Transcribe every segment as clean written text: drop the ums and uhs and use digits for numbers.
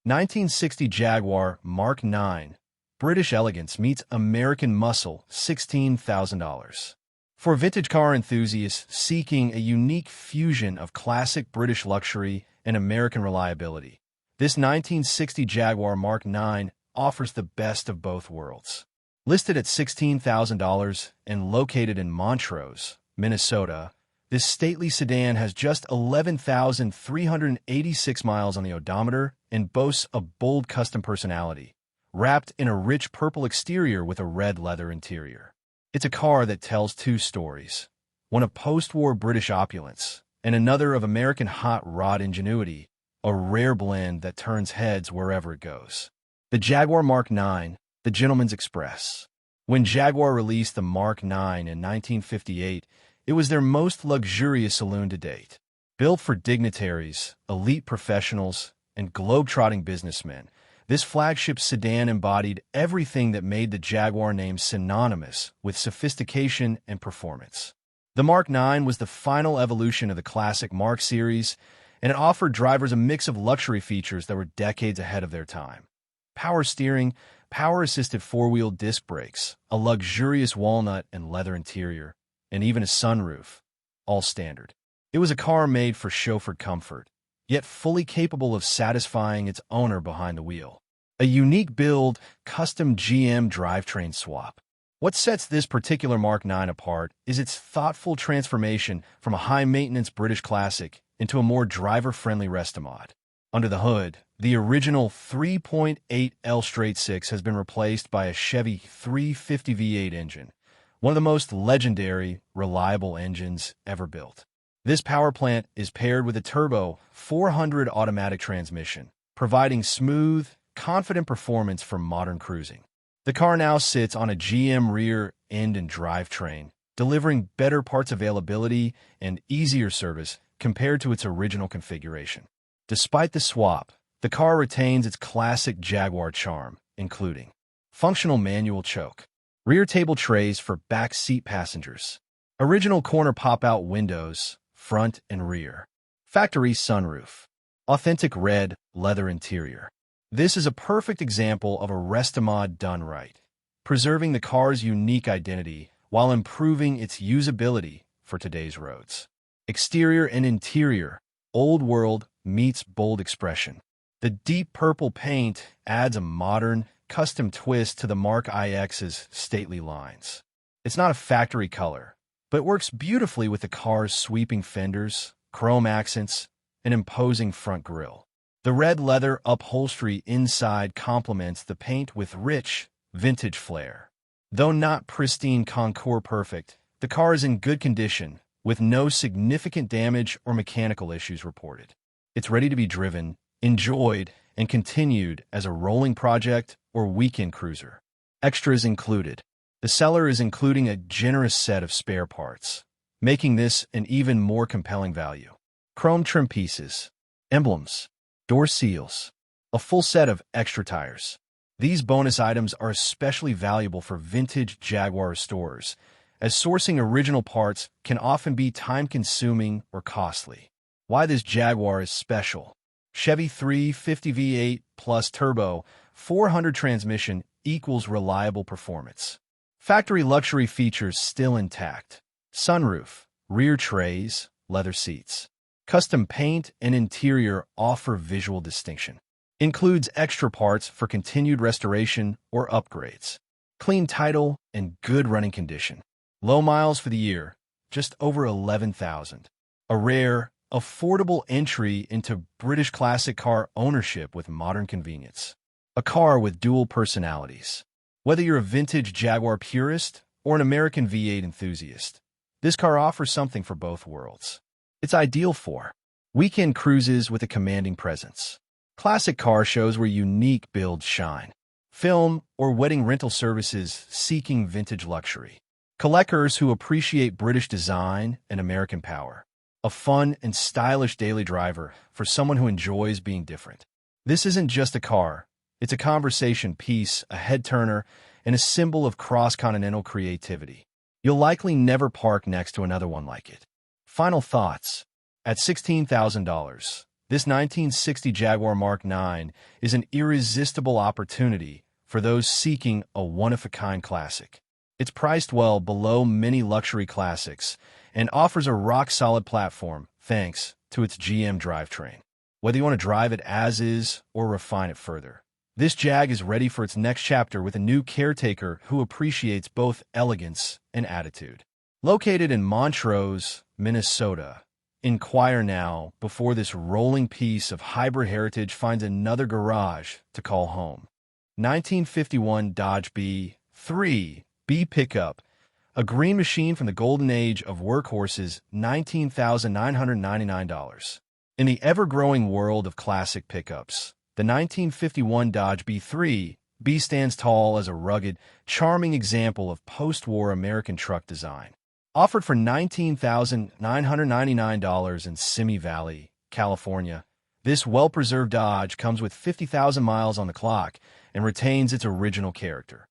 1960 Jaguar Mark 9. British elegance meets American muscle, $16,000. For vintage car enthusiasts seeking a unique fusion of classic British luxury and American reliability, this 1960 Jaguar Mark 9 offers the best of both worlds. Listed at $16,000 and located in Montrose, Minnesota, this stately sedan has just 11,386 miles on the odometer and boasts a bold custom personality, wrapped in a rich purple exterior with a red leather interior. It's a car that tells two stories, one of post-war British opulence and another of American hot rod ingenuity, a rare blend that turns heads wherever it goes. The Jaguar Mark 9, the Gentleman's Express. When Jaguar released the Mark 9 in 1958, it was their most luxurious saloon to date. Built for dignitaries, elite professionals, and globe-trotting businessmen, this flagship sedan embodied everything that made the Jaguar name synonymous with sophistication and performance. The Mark 9 was the final evolution of the classic Mark series, and it offered drivers a mix of luxury features that were decades ahead of their time. Power steering, power-assisted four-wheel disc brakes, a luxurious walnut and leather interior, and even a sunroof, all standard. It was a car made for chauffeur comfort, yet fully capable of satisfying its owner behind the wheel. A unique build, custom GM drivetrain swap. What sets this particular Mark 9 apart is its thoughtful transformation from a high-maintenance British classic into a more driver-friendly restomod. Under the hood, the original 3.8L straight-six has been replaced by a Chevy 350 V8 engine, one of the most legendary, reliable engines ever built. This power plant is paired with a turbo 400 automatic transmission, providing smooth, confident performance for modern cruising. The car now sits on a GM rear end and drivetrain, delivering better parts availability and easier service compared to its original configuration. Despite the swap, the car retains its classic Jaguar charm, including functional manual choke, rear table trays for back seat passengers, original corner pop-out windows, front and rear, factory sunroof, authentic red leather interior. This is a perfect example of a restomod done right, preserving the car's unique identity while improving its usability for today's roads. Exterior and interior, old world meets bold expression. The deep purple paint adds a modern, custom twist to the Mark IX's stately lines. It's not a factory color, but it works beautifully with the car's sweeping fenders, chrome accents, and imposing front grille. The red leather upholstery inside complements the paint with rich, vintage flair. Though not pristine Concours perfect, the car is in good condition, with no significant damage or mechanical issues reported. It's ready to be driven, enjoyed, and continued as a rolling project or weekend cruiser. Extras included. The seller is including a generous set of spare parts, making this an even more compelling value. Chrome trim pieces, emblems, door seals, a full set of extra tires. These bonus items are especially valuable for vintage Jaguar restorers, as sourcing original parts can often be time-consuming or costly. Why this Jaguar is special. Chevy 350 V8 plus turbo 400 transmission equals reliable performance. Factory luxury features still intact. Sunroof, rear trays, leather seats. Custom paint and interior offer visual distinction. Includes extra parts for continued restoration or upgrades. Clean title and good running condition. Low miles for the year, just over 11,000. A rare, affordable entry into British classic car ownership with modern convenience. A car with dual personalities. Whether you're a vintage Jaguar purist or an American V8 enthusiast, this car offers something for both worlds. It's ideal for weekend cruises with a commanding presence, classic car shows where unique builds shine, film or wedding rental services seeking vintage luxury, collectors who appreciate British design and American power, a fun and stylish daily driver for someone who enjoys being different. This isn't just a car. It's a conversation piece, a head-turner, and a symbol of cross-continental creativity. You'll likely never park next to another one like it. Final thoughts. At $16,000, This 1960 Jaguar Mark IX is an irresistible opportunity for those seeking a one-of-a-kind classic. It's priced well below many luxury classics and offers a rock-solid platform thanks to its GM drivetrain. Whether you want to drive it as is or refine it further, this Jag is ready for its next chapter with a new caretaker who appreciates both elegance and attitude. Located in Montrose, Minnesota, inquire now before this rolling piece of hybrid heritage finds another garage to call home. 1951 Dodge B3 B pickup, a green machine from the golden age of workhorses, $19,999. In the ever-growing world of classic pickups, the 1951 Dodge B3 B stands tall as a rugged, charming example of post-war American truck design. Offered for $19,999 in Simi Valley, California, this well-preserved Dodge comes with 50,000 miles on the clock and retains its original character,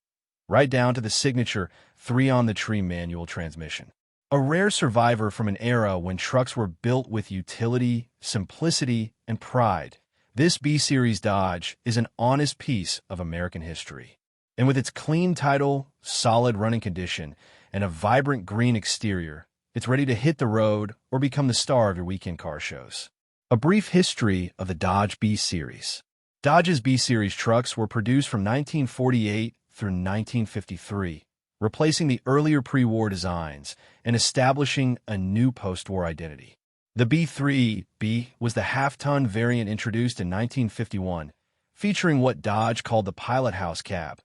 right down to the signature 3-on-the-tree manual transmission. A rare survivor from an era when trucks were built with utility, simplicity, and pride, this B-Series Dodge is an honest piece of American history. And with its clean title, solid running condition, and a vibrant green exterior, it's ready to hit the road or become the star of your weekend car shows. A brief history of the Dodge B-Series. Dodge's B-Series trucks were produced from 1948 through 1953, replacing the earlier pre-war designs and establishing a new post-war identity. The B3B was the half-ton variant introduced in 1951, featuring what Dodge called the Pilot House cab,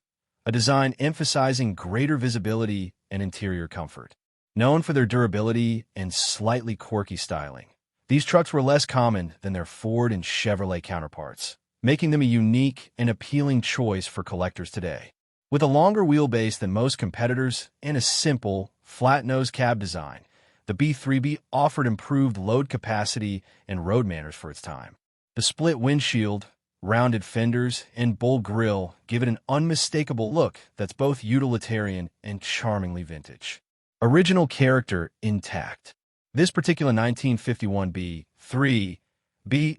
a design emphasizing greater visibility and interior comfort. Known for their durability and slightly quirky styling, these trucks were less common than their Ford and Chevrolet counterparts, making them a unique and appealing choice for collectors today. With a longer wheelbase than most competitors and a simple, flat-nose cab design, the B3B offered improved load capacity and road manners for its time. The split windshield, rounded fenders, and bold grille give it an unmistakable look that's both utilitarian and charmingly vintage. Original character intact. This particular 1951 B3B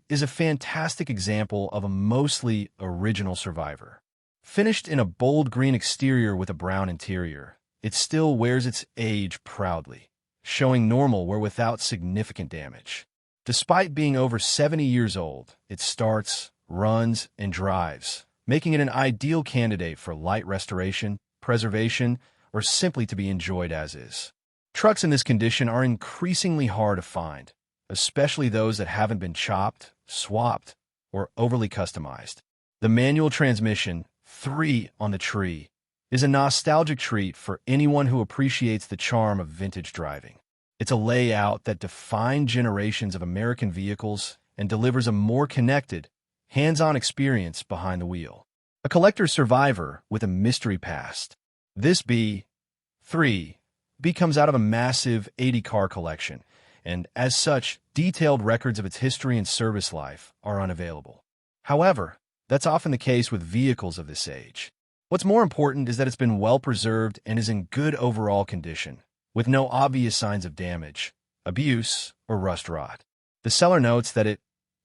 is a fantastic example of a mostly original survivor. Finished in a bold green exterior with a brown interior, it still wears its age proudly, showing normal wear without significant damage. Despite being over 70 years old, it starts, runs, and drives, making it an ideal candidate for light restoration, preservation, or simply to be enjoyed as is. Trucks in this condition are increasingly hard to find, especially those that haven't been chopped, swapped, or overly customized. The manual transmission, 3-on-the-tree, is a nostalgic treat for anyone who appreciates the charm of vintage driving. It's a layout that defined generations of American vehicles and delivers a more connected, hands-on experience behind the wheel. A collector's survivor with a mystery past. This B3B comes out of a massive 80-car collection, and as such, detailed records of its history and service life are unavailable. However, that's often the case with vehicles of this age. What's more important is that it's been well preserved and is in good overall condition, with no obvious signs of damage, abuse, or rust rot. The seller notes that it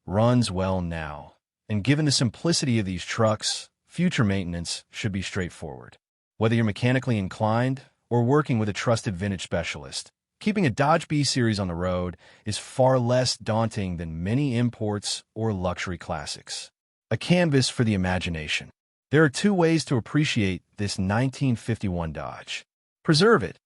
runs well now, and given the simplicity of these trucks, future maintenance should be straightforward. Whether you're mechanically inclined or working with a trusted vintage specialist, keeping a Dodge B-Series on the road is far less daunting than many imports or luxury classics. A canvas for the imagination. There are two ways to appreciate this 1951 Dodge. Preserve it.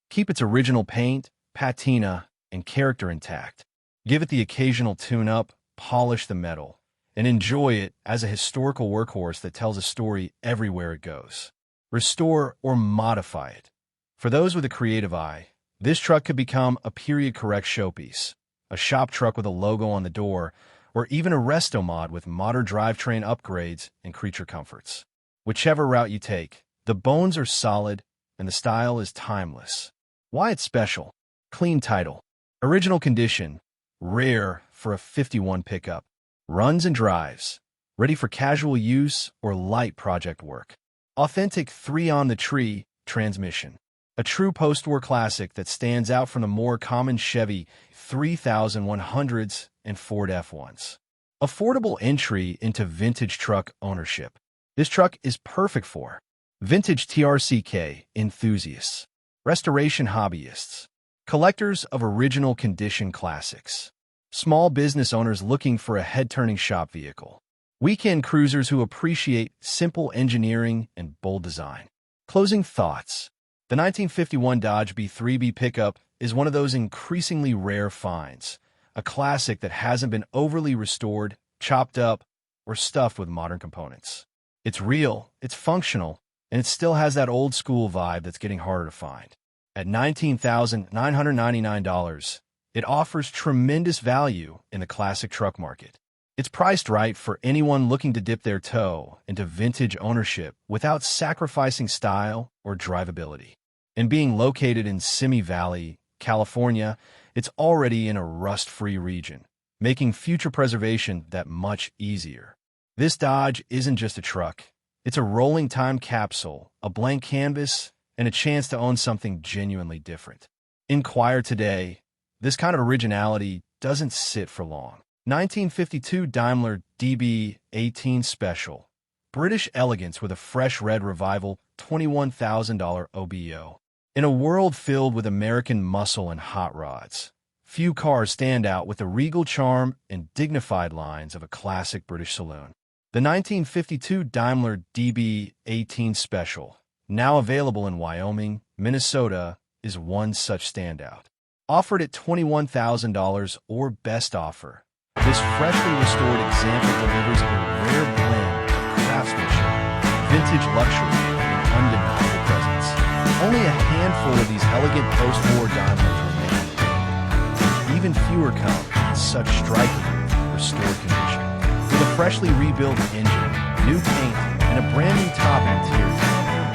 Keep its original paint, patina, and character intact. Give it the occasional tune-up, polish the metal, and enjoy it as a historical workhorse that tells a story everywhere it goes. Restore or modify it. For those with a creative eye, this truck could become a period-correct showpiece, a shop truck with a logo on the door, or even a resto mod with modern drivetrain upgrades and creature comforts. Whichever route you take, the bones are solid and the style is timeless. Why it's special? Clean title. Original condition. Rare for a 51 pickup. Runs and drives. Ready for casual use or light project work. Authentic 3-on-the-tree transmission. A true post-war classic that stands out from the more common Chevy 3100s and Ford F1s. Affordable entry into vintage truck ownership. This truck is perfect for vintage TRCK enthusiasts, restoration hobbyists, collectors of original condition classics, small business owners looking for a head-turning shop vehicle, weekend cruisers who appreciate simple engineering and bold design. Closing thoughts. The 1951 Dodge B3B pickup is one of those increasingly rare finds, a classic that hasn't been overly restored, chopped up, or stuffed with modern components. It's real, it's functional, and it still has that old-school vibe that's getting harder to find. At $19,999, it offers tremendous value in the classic truck market. It's priced right for anyone looking to dip their toe into vintage ownership without sacrificing style or drivability. And being located in Simi Valley, California, it's already in a rust-free region, making future preservation that much easier. This Dodge isn't just a truck. It's a rolling time capsule, a blank canvas, and a chance to own something genuinely different. Inquire today. This kind of originality doesn't sit for long. 1952 Daimler DB18 Special. British elegance with a fresh red revival, $21,000 OBO. In a world filled with American muscle and hot rods, few cars stand out with the regal charm and dignified lines of a classic British saloon. The 1952 Daimler DB18 Special, now available in Wyoming, Minnesota, is one such standout. Offered at $21,000 or best offer, this freshly restored example delivers a rare blend of craftsmanship, vintage luxury, and undeniable presence. Only a handful of these elegant post-war Daimlers remain. Even fewer come in such striking, restored condition. With a freshly rebuilt engine, new paint, and a brand new top and interior,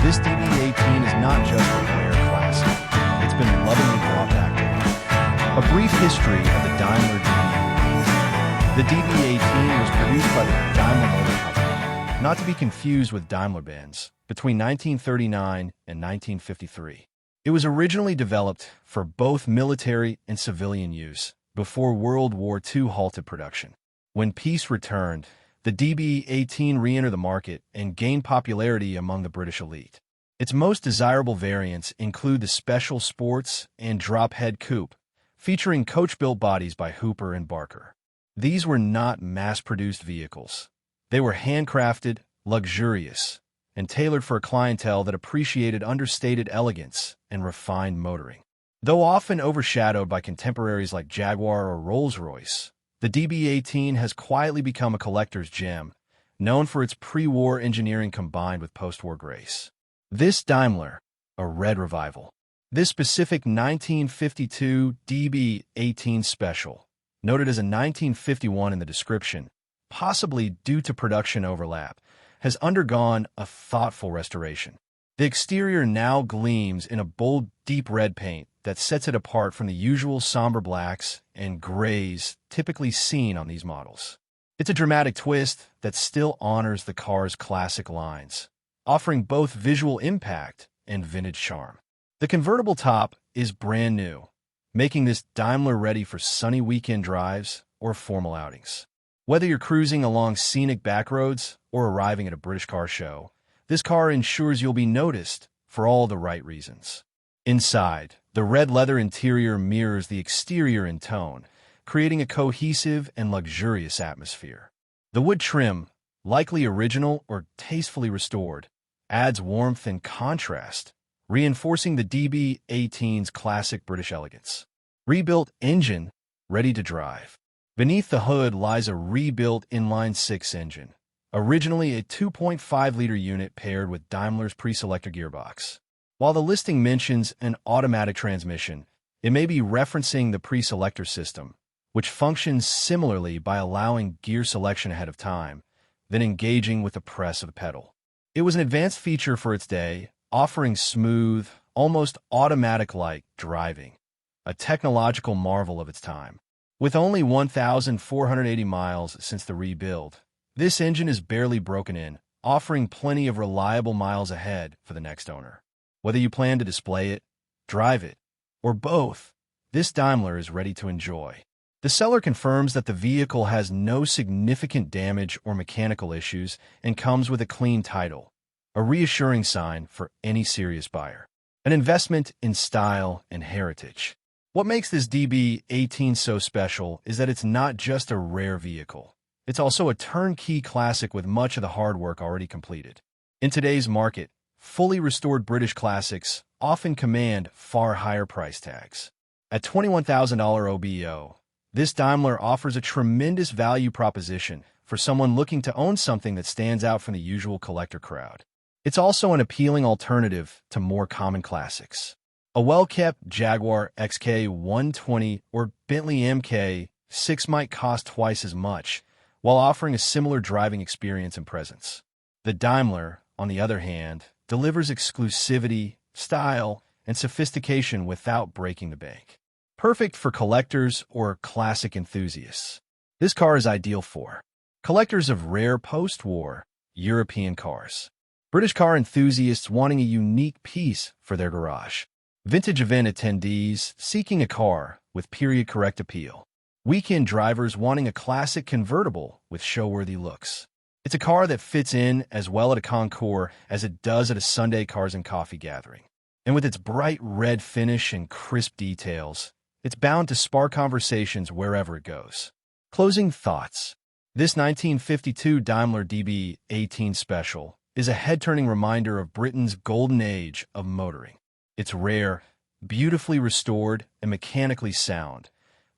this DB18 is not just a rare classic. It's been lovingly brought back to life. A brief history of the Daimler DB18. The DB18 was produced by the Daimler Motor Company, not to be confused with Daimler-Benz, between 1939 and 1953. It was originally developed for both military and civilian use before World War II halted production. When peace returned, the DB18 re-entered the market and gained popularity among the British elite. Its most desirable variants include the Special Sports and Drop Head Coupe, featuring coach-built bodies by Hooper and Barker. These were not mass-produced vehicles. They were handcrafted, luxurious, and tailored for a clientele that appreciated understated elegance and refined motoring. Though often overshadowed by contemporaries like Jaguar or Rolls-Royce, the DB18 has quietly become a collector's gem, known for its pre-war engineering combined with post-war grace. This Daimler, a red revival. This specific 1952 DB18 Special, noted as a 1951 in the description, possibly due to production overlap, has undergone a thoughtful restoration. The exterior now gleams in a bold, deep red paint that sets it apart from the usual somber blacks and grays typically seen on these models. It's a dramatic twist that still honors the car's classic lines, offering both visual impact and vintage charm. The convertible top is brand new, making this Daimler ready for sunny weekend drives or formal outings. Whether you're cruising along scenic backroads or arriving at a British car show, this car ensures you'll be noticed for all the right reasons. Inside, the red leather interior mirrors the exterior in tone, creating a cohesive and luxurious atmosphere. The wood trim, likely original or tastefully restored, adds warmth and contrast, reinforcing the DB18's classic British elegance. Rebuilt engine, ready to drive. Beneath the hood lies a rebuilt inline-six engine, originally a 2.5-liter unit paired with Daimler's pre-selector gearbox. While the listing mentions an automatic transmission, it may be referencing the pre-selector system, which functions similarly by allowing gear selection ahead of time, then engaging with the press of the pedal. It was an advanced feature for its day, offering smooth, almost automatic-like driving, a technological marvel of its time. With only 1,480 miles since the rebuild, this engine is barely broken in, offering plenty of reliable miles ahead for the next owner. Whether you plan to display it, drive it, or both, this Daimler is ready to enjoy. The seller confirms that the vehicle has no significant damage or mechanical issues and comes with a clean title, a reassuring sign for any serious buyer. An investment in style and heritage. What makes this DB18 so special is that it's not just a rare vehicle. It's also a turnkey classic with much of the hard work already completed. In today's market, fully restored British classics often command far higher price tags. At $21,000 OBO, this Daimler offers a tremendous value proposition for someone looking to own something that stands out from the usual collector crowd. It's also an appealing alternative to more common classics. A well-kept Jaguar XK120 or Bentley MK6 might cost twice as much, while offering a similar driving experience and presence. The Daimler, on the other hand, delivers exclusivity, style, and sophistication without breaking the bank. Perfect for collectors or classic enthusiasts. This car is ideal for collectors of rare post-war European cars, British car enthusiasts wanting a unique piece for their garage, vintage event attendees seeking a car with period-correct appeal, weekend drivers wanting a classic convertible with show-worthy looks. It's a car that fits in as well at a concours as it does at a Sunday cars and coffee gathering. And with its bright red finish and crisp details, it's bound to spark conversations wherever it goes. Closing thoughts. This 1952 Daimler DB18 Special is a head-turning reminder of Britain's golden age of motoring. It's rare, beautifully restored, and mechanically sound,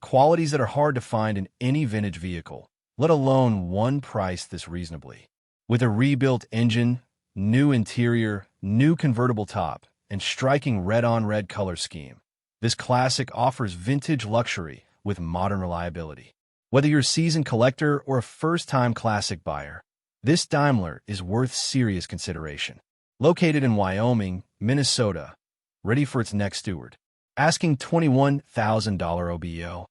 qualities that are hard to find in any vintage vehicle, let alone one priced this reasonably. With a rebuilt engine, new interior, new convertible top, and striking red-on-red color scheme, this classic offers vintage luxury with modern reliability. Whether you're a seasoned collector or a first-time classic buyer, this Daimler is worth serious consideration. Located in Wyoming, Minnesota, ready for its next steward. Asking $21,000 OBO.